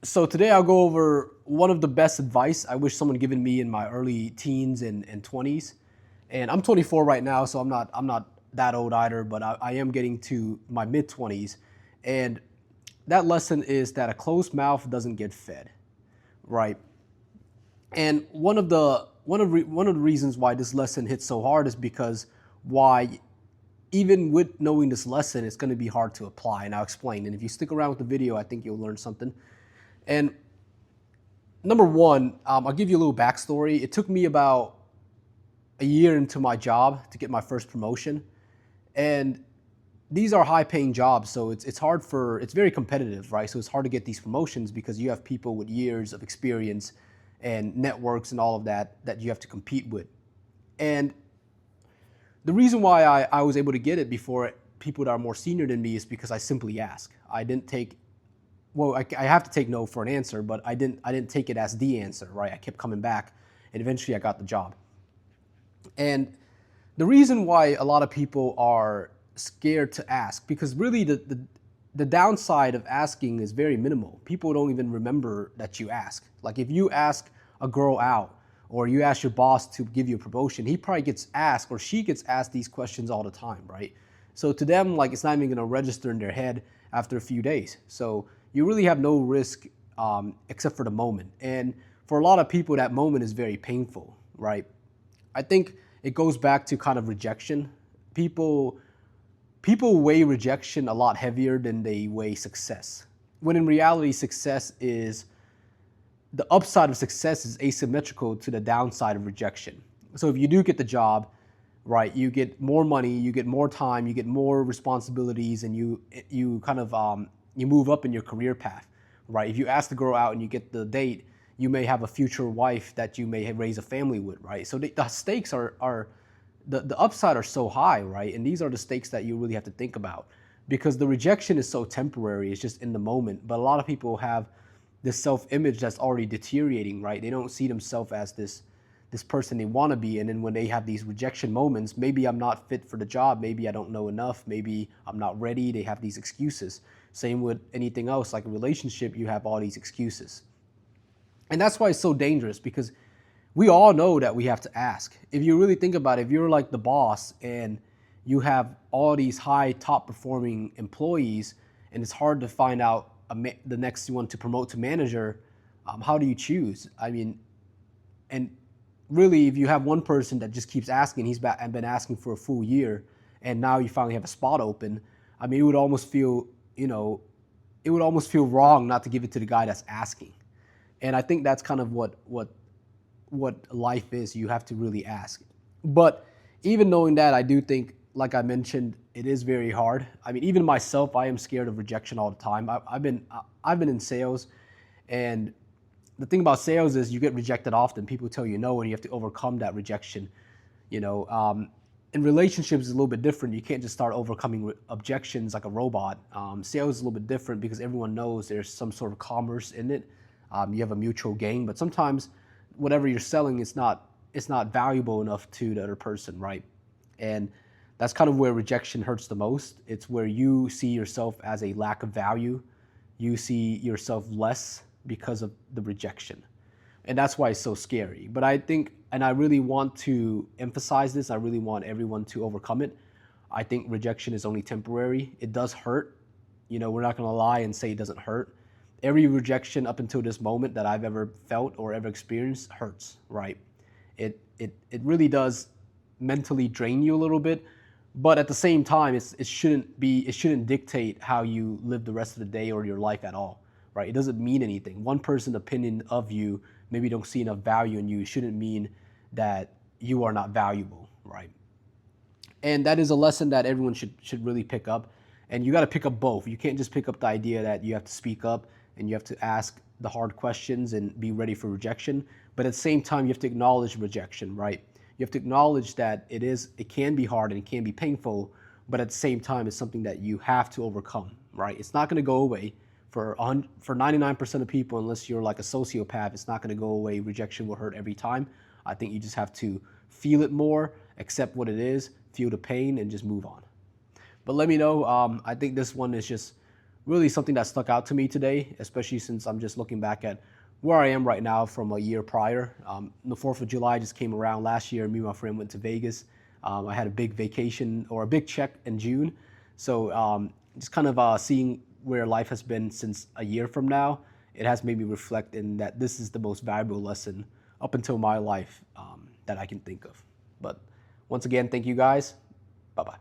So today I'll go over one of the best advice I wish someone given me in my early teens and 20s. And I'm 24 right now, so I'm not that old either, but I am getting to my mid 20s. And that lesson is that a closed mouth doesn't get fed, right? And one of the reasons why this lesson hits so hard is because why even with knowing this lesson, it's going to be hard to apply. And I'll explain. And if you stick around with the video, I think you'll learn something. And number one, I'll give you a little backstory. It took me about a year into my job to get my first promotion, and these are high-paying jobs, so it's very competitive, right? So it's hard to get these promotions because you have people with years of experience and networks and all of that you have to compete with. And the reason why I was able to get it before people that are more senior than me is because I simply ask. I didn't take well, I have to take no for an answer, but I didn't take it as the answer, right? I kept coming back, and eventually I got the job. And the reason why a lot of people are scared to ask, because really the downside of asking is very minimal. People don't even remember that you ask. Like if you ask a girl out or you ask your boss to give you a promotion, he probably gets asked or she gets asked these questions all the time, right? So to them, like it's not even gonna register in their head after a few days. So you really have no risk except for the moment. And for a lot of people, that moment is very painful, right? I think it goes back to kind of rejection. People people weigh rejection a lot heavier than they weigh success. When in reality, success is the upside of success is asymmetrical to the downside of rejection. So if you do get the job, right, you get more money, you get more time, you get more responsibilities, and you kind of you move up in your career path, right? If you ask the girl out and you get the date, you may have a future wife that you may raise a family with, right? So the stakes are the upside are so high, right? And these are the stakes that you really have to think about because the rejection is so temporary. It's just in the moment. But a lot of people have this self-image that's already deteriorating, right? They don't see themselves as this person they want to be. And then when they have these rejection moments, maybe I'm not fit for the job, maybe I don't know enough, maybe I'm not ready. They have these excuses. Same with anything else, like a relationship, you have all these excuses. And that's why it's so dangerous because we all know that we have to ask. If you really think about it, if you're like the boss and you have all these high top performing employees and it's hard to find out the next one to promote to manager, how do you choose? I mean, and really, if you have one person that just keeps asking, been asking for a full year, and now you finally have a spot open, I mean, it would almost feel, it would almost feel wrong not to give it to the guy that's asking. And I think that's kind of what life is. You have to really ask. But even knowing that, I do think, like I mentioned, it is very hard. I mean, even myself, I am scared of rejection all the time. I've been in sales, and the thing about sales is you get rejected often. People tell you no, and you have to overcome that rejection. You know, in relationships, it's a little bit different. You can't just start overcoming objections like a robot. Sales is a little bit different because everyone knows there's some sort of commerce in it. You have a mutual gain, but sometimes whatever you're selling is not valuable enough to the other person, right? And that's kind of where rejection hurts the most. It's where you see yourself as a lack of value. You see yourself less because of the rejection. And that's why it's so scary. But I think, and I really want to emphasize this, I really want everyone to overcome it. I think rejection is only temporary. It does hurt. We're not going to lie and say it doesn't hurt. Every rejection up until this moment that I've ever felt or ever experienced hurts, right? It really does mentally drain you a little bit, but at the same time, it shouldn't dictate how you live the rest of the day or your life at all, right? It doesn't mean anything. One person's opinion of you, maybe don't see enough value in you, shouldn't mean that you are not valuable, right? And that is a lesson that everyone should really pick up. And you got to pick up both. You can't just pick up the idea that you have to speak up and you have to ask the hard questions and be ready for rejection. But at the same time, you have to acknowledge rejection, right? You have to acknowledge that it can be hard and it can be painful, but at the same time, it's something that you have to overcome, right? It's not going to go away for 99% of people, unless you're like a sociopath. It's not going to go away. Rejection will hurt every time. I think you just have to feel it more, accept what it is, feel the pain, and just move on. But let me know. I think this one is just really something that stuck out to me today, especially since I'm just looking back at where I am right now from a year prior. The 4th of July just came around last year. Me and my friend went to Vegas. I had a big vacation or a big check in June. So just kind of seeing where life has been since a year from now, it has made me reflect in that this is the most valuable lesson up until my life that I can think of. But once again, thank you guys. Bye-bye.